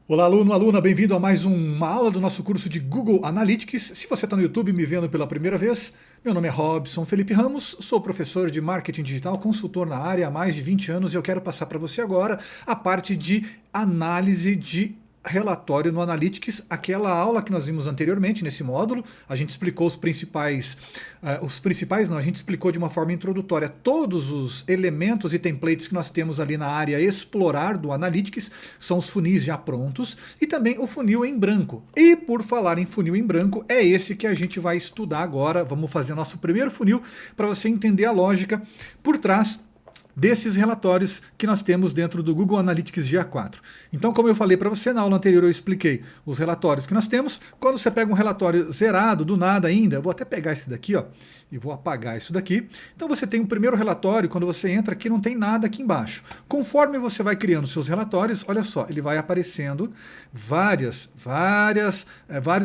Olá, aluno, aluna, bem-vindo a mais uma aula do nosso curso de Google Analytics. Se você está no YouTube me vendo pela primeira vez, meu nome é Robson Felipe Ramos, sou professor de marketing digital, consultor na área há mais de 20 anos e eu quero passar para você agora a parte de análise de relatório no Analytics, aquela aula que nós vimos anteriormente nesse módulo. A gente explicou a gente explicou de uma forma introdutória todos os elementos e templates que nós temos ali na área explorar do Analytics, são os funis já prontos, e também o funil em branco. E por falar em funil em branco, é esse que a gente vai estudar agora. Vamos fazer nosso primeiro funil para você entender a lógica por trás desses relatórios que nós temos dentro do Google Analytics GA4. Então, como eu falei para você, na aula anterior eu expliquei os relatórios que nós temos. Quando você pega um relatório zerado, do nada ainda, eu vou até pegar esse daqui, ó, e vou apagar isso daqui. Então você tem o primeiro relatório, quando você entra aqui não tem nada aqui embaixo. Conforme você vai criando seus relatórios, olha só, ele vai aparecendo vários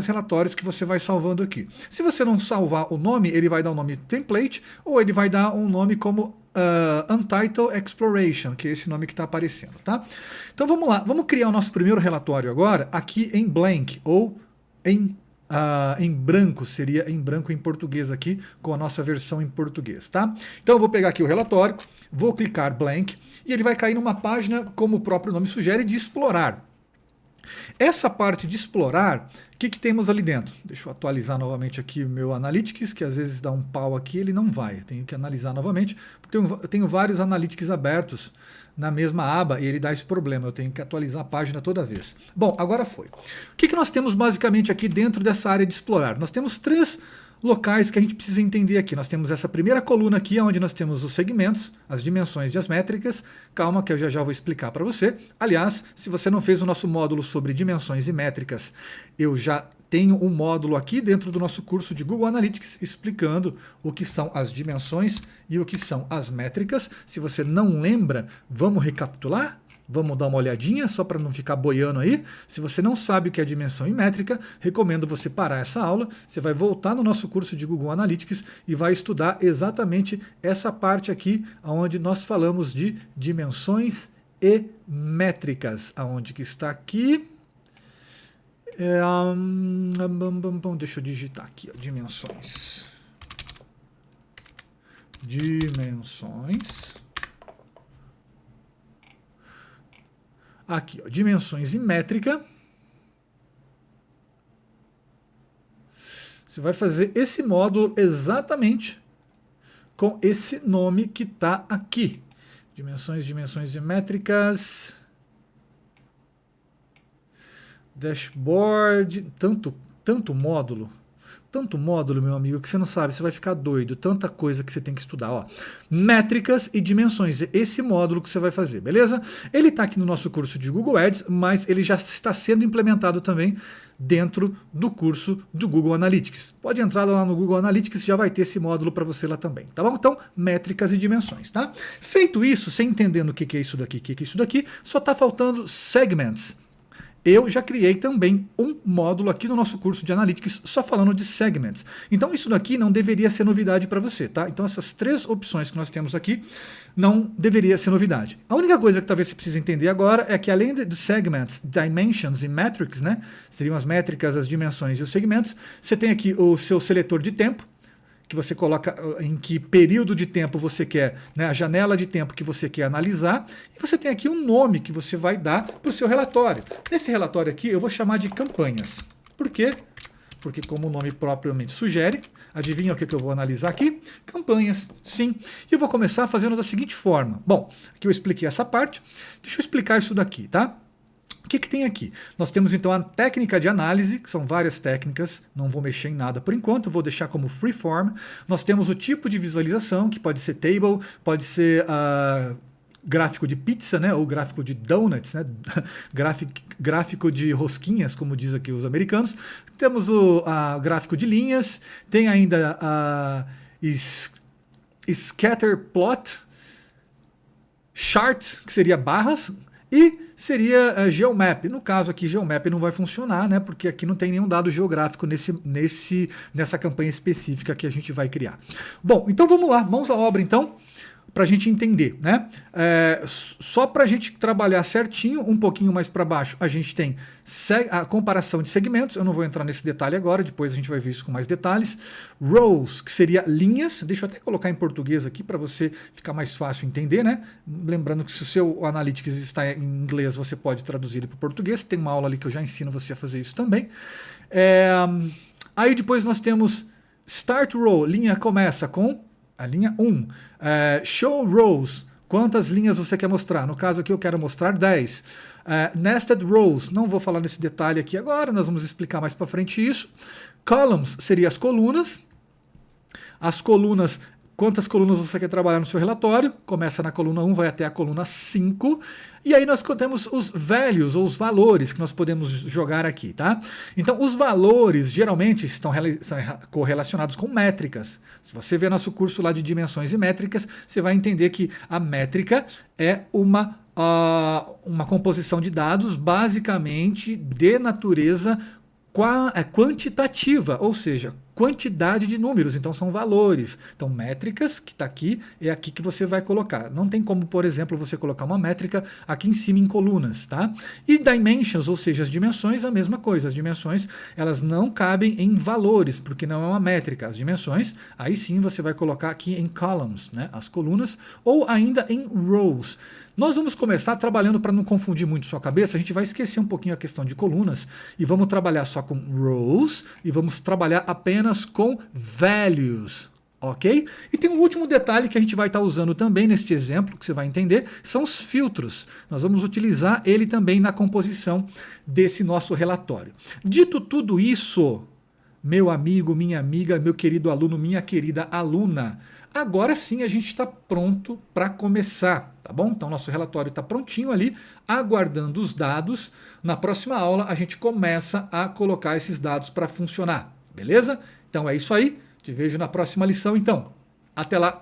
relatórios que você vai salvando aqui. Se você não salvar o nome, ele vai dar um nome template, ou ele vai dar um nome como Untitled Exploration, que é esse nome que está aparecendo, tá? Então vamos lá, vamos criar o nosso primeiro relatório agora aqui em blank, ou em branco, seria em branco em português aqui, com a nossa versão em português, tá? Então eu vou pegar aqui o relatório, vou clicar blank, e ele vai cair numa página, como o próprio nome sugere, de explorar. Essa parte de explorar, o que temos ali dentro? Deixa eu atualizar novamente aqui o meu Analytics, que às vezes dá um pau aqui, ele não vai. Eu tenho que analisar novamente, porque eu tenho vários Analytics abertos na mesma aba e ele dá esse problema. Eu tenho que atualizar a página toda vez. Bom, agora foi. O que nós temos basicamente aqui dentro dessa área de explorar? Nós temos três locais que a gente precisa entender aqui. Nós temos essa primeira coluna aqui, onde nós temos os segmentos, as dimensões e as métricas. Calma que eu já vou explicar para você. Aliás, se você não fez o nosso módulo sobre dimensões e métricas, eu já tenho um módulo aqui dentro do nosso curso de Google Analytics explicando o que são as dimensões e o que são as métricas. Se você não lembra, vamos recapitular? Vamos dar uma olhadinha, só para não ficar boiando aí. Se você não sabe o que é dimensão e métrica, recomendo você parar essa aula. Você vai voltar no nosso curso de Google Analytics e vai estudar exatamente essa parte aqui, onde nós falamos de dimensões e métricas. Aonde que está aqui? Deixa eu digitar aqui, ó, dimensões. Dimensões. Aqui, ó, dimensões e métrica. Você vai fazer esse módulo exatamente com esse nome que está aqui. Dimensões e métricas. Dashboard. Tanto módulo, meu amigo, que você não sabe, você vai ficar doido. Tanta coisa que você tem que estudar. Ó. Métricas e dimensões, esse módulo que você vai fazer, beleza? Ele está aqui no nosso curso de Google Ads, mas ele já está sendo implementado também dentro do curso do Google Analytics. Pode entrar lá no Google Analytics, já vai ter esse módulo para você lá também, tá bom? Então, métricas e dimensões, tá? Feito isso, você entendendo o que é isso daqui, o que é isso daqui, só está faltando segments. Eu já criei também um módulo aqui no nosso curso de Analytics só falando de segments. Então isso daqui não deveria ser novidade para você, tá? Então essas três opções que nós temos aqui não deveria ser novidade. A única coisa que talvez você precise entender agora é que além de segments, dimensions e metrics, né? Seriam as métricas, as dimensões e os segmentos, você tem aqui o seu seletor de tempo, que você coloca em que período de tempo você quer, né, a janela de tempo que você quer analisar, e você tem aqui um nome que você vai dar para o seu relatório. Nesse relatório aqui eu vou chamar de campanhas. Por quê? Porque como o nome propriamente sugere, adivinha o que eu vou analisar aqui? Campanhas, sim. E eu vou começar fazendo da seguinte forma. Bom, aqui eu expliquei essa parte, deixa eu explicar isso daqui, tá? O que tem aqui? Nós temos então a técnica de análise, que são várias técnicas, não vou mexer em nada por enquanto, vou deixar como freeform. Nós temos o tipo de visualização, que pode ser table, pode ser gráfico de pizza, né, ou gráfico de donuts, né, gráfico de rosquinhas, como diz aqui os americanos. Temos o gráfico de linhas, tem ainda a scatter plot, chart, que seria barras, e seria Geomap. No caso aqui, Geomap não vai funcionar, né? Porque aqui não tem nenhum dado geográfico nessa campanha específica que a gente vai criar. Bom, então vamos lá, mãos à obra então. para a gente entender, né? Só para a gente trabalhar certinho, um pouquinho mais para baixo, a gente tem a comparação de segmentos. Eu não vou entrar nesse detalhe agora, depois a gente vai ver isso com mais detalhes. Rows, que seria linhas. Deixa eu até colocar em português aqui para você ficar mais fácil entender, né? Lembrando que se o seu Analytics está em inglês, você pode traduzir ele para o português. Tem uma aula ali que eu já ensino você a fazer isso também. Aí depois nós temos Start Row, linha começa com a linha 1. Show Rows, quantas linhas você quer mostrar? No caso aqui eu quero mostrar 10. Nested Rows, não vou falar nesse detalhe aqui agora, nós vamos explicar mais para frente isso. Columns seria as colunas. As colunas, quantas colunas você quer trabalhar no seu relatório? Começa na coluna 1, vai até a coluna 5. E aí nós temos os values, ou os valores que nós podemos jogar aqui, tá? Então, os valores geralmente estão correlacionados com métricas. Se você ver nosso curso lá de dimensões e métricas, você vai entender que a métrica é uma composição de dados basicamente de natureza quantitativa, ou seja, quantidade de números, então são valores. Então, métricas, que está aqui, é aqui que você vai colocar. Não tem como, por exemplo, você colocar uma métrica aqui em cima em colunas, tá? E dimensions, ou seja, as dimensões, a mesma coisa. As dimensões, elas não cabem em valores, porque não é uma métrica. As dimensões, aí sim você vai colocar aqui em columns, né? As colunas, ou ainda em rows. Nós vamos começar trabalhando, para não confundir muito sua cabeça, a gente vai esquecer um pouquinho a questão de colunas e vamos trabalhar só com rows e vamos trabalhar apenas com values, ok? E tem um último detalhe que a gente vai estar usando também neste exemplo, que você vai entender, são os filtros. Nós vamos utilizar ele também na composição desse nosso relatório. Dito tudo isso, meu amigo, minha amiga, meu querido aluno, minha querida aluna, agora sim a gente está pronto para começar, tá bom? Então nosso relatório está prontinho ali, aguardando os dados. Na próxima aula a gente começa a colocar esses dados para funcionar, beleza? Então é isso aí, te vejo na próxima lição então. Até lá!